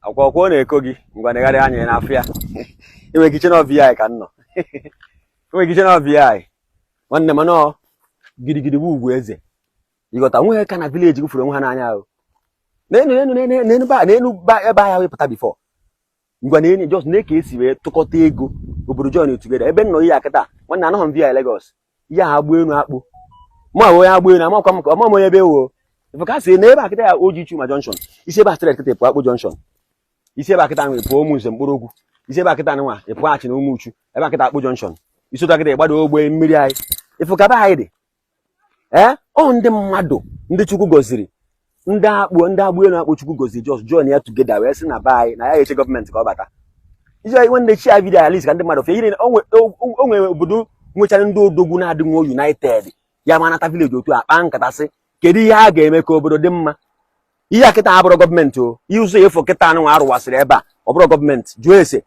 akwụkwọ na-eko gị ngwa negharị anya n'afọ ya enwe kitchen of VI ka nọ enwe kitchen of VI nwanne m nọ gidigidi bụ ugwu eze ịghọta nwe ka na village gụfuru onwe ha n'anya ahụ n'enu ba ebe ahịa wepụta before ngwa na enyi just na-eke esi wee tụkọta ego obodo join together ebe nọ ihe akịta nwanne anọghị m VI Lagos ihe ha agba enu akpụ ma onye agba enu amakwa m ka ọma onye ebe wo ife ka sị na ebe akịta ya Oji Chuma Junction isi ebe straight kịta pụ akpụ junction isi ebe akịta nwe pụọ ụmụ nze mkpụrụ ogwu isi ebe akịta nwa ịpụ achị na ụmụ uchu ebe akịta akpụ junction isi ụtọ akịta ịgbado ogbe mmiri anyị ife ka be anyị dị ọ ndị mmadụ ndị Chukwu goziri ndị agbụ elu akpụ Chukwu goziri just join ya together wee sị na be anyị na ya eche gọọmenti ka ọ bata iji nwanne chi ya vidio alis ka ndị mmadụ fe ihe o nwere obodo nwechara ndị odogwu na-adịnwo united ya ma nata village otu akpa nkata sị kedu ihe a ga-eme ka obodo dị mma ihe akịta abụrụ gọọmenti o ihe ụzọ efu kịta anụ arụwasịrị ebe a ọ bụrụ gọọmenti jụọ ese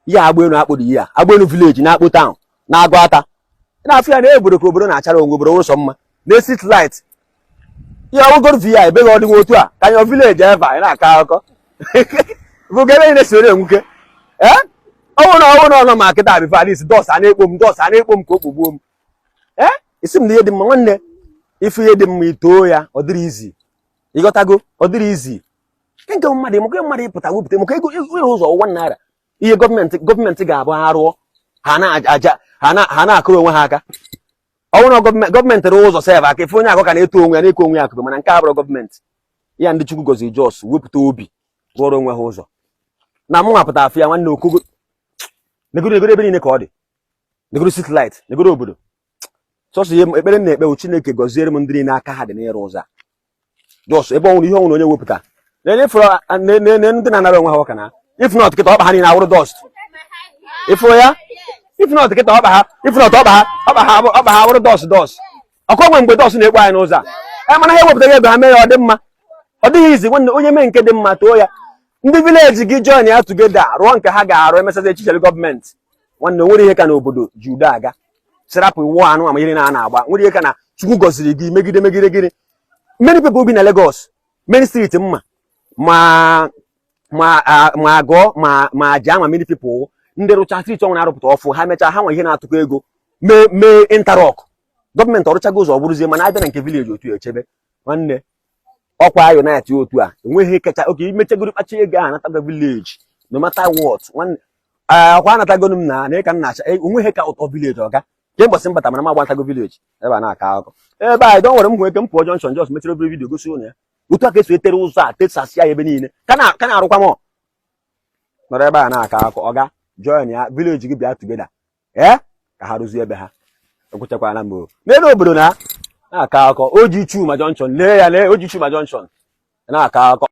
ihe agba elu akpụ dị ihe agba elu village na akpụ town na-agụ ata na-afụ ya na obodo ka obodo na-achara onwe obodo ụsọ mma na street light ihe ọgụgụrụ VI ebe ga ọdịnwa otu a ka anyị village eva anyị na-akọ akụkọ bụ ga ebe anyị na-esoro enwuke ọnwụ na ọnọ ma kịta bifo adịs dos a na-ekpo m ka o kpogbuo m isi m na ihe dị mma nwanne ife ihe dị mma itoo ya ọ dịrị izi ịghọtago ọ dịrị izi nke mmadụ maka mmadụ ịpụta wepụta maka ego ụzọ $1 ihe gọọmenti ga-abụ arụọ ha na-akụrụ onwe ha aka ọnwụ na gọọmenti rụọ ụzọ sef aka ife onye akụ ka na-eto onwe ya na-eko onwe ya akụkụ mana nke abụrụ gọọmenti ya ndị Chukwu goziri jos wepụta obi rụọrọ onwe ha ụzọ na mụ nwapụta afọ ya nwanne okogo negoro ebe niile ka ọ dị negoro street light negoro obodo sọsọ ihe ekpere m na-ekpe Chineke gọziere m ndị niile aka ha dị n'ịrụ ụzọ jos ebe ọnwụrụ ihe ọnwụrụ onye wepụta ndị na-anara onwe ha ọka na if not kịta ọkpa ha niile awụrụ dọst ifo ya if not kịta ọkpa ha awụrụ dọst ọkọ nwe mgbe dọst na-ekpo anyị n'ụzọ a mana ha ewepụtaghị ego ha mee ya ọ dị mma ọ dịghị izi nwanne onye mee nke dị mma too ya ndị vileji gị join ya tugeda rụọ nke ha ga-arụ emesazi echicheri gọọmenti nwanne nwere ihe ka na obodo ji udo aga sirapụ iwu anụ ama ihe na-agba nwere ihe ka na Chukwu gọziri gị megide gịnị many people bi na Lagos many street mma ma agụọ ma aja ma many people ndị rụcha street ọnwụ na-arụpụta ọfụ ha mechaa ha nwe ihe na-atụkọ ego mee interlock gọọmenti ọrụchago ụzọ bụrụzie mana abịa na nke vileji otu echebe nwanne ọkwa unite otu a enweghị kacha oke imechagoro kpacha ego a natago village no matter what nwanne ọkwa anatagonu m na ka m na-acha onweghị ka ụtọ village ọga ke mbọsị mbata mana m agbatago village ebe a na-aka akụkọ ebe anyị don nwere m hụ eke m pụọ junction just mechara obere vidio gosi ụnụ ya otu a ka esi etere ụzọ a tesasịa ya ebe niile ka na-arụkwa m nọrọ ebe a na-aka akụkọ ọga join ya village gị bịa together ka ha rụzie ebe ha ekwuchakwala m n'elu obodo na-aka akụkọ Oji Chuma Junction lee Oji Chuma Junction na-aka akụkọ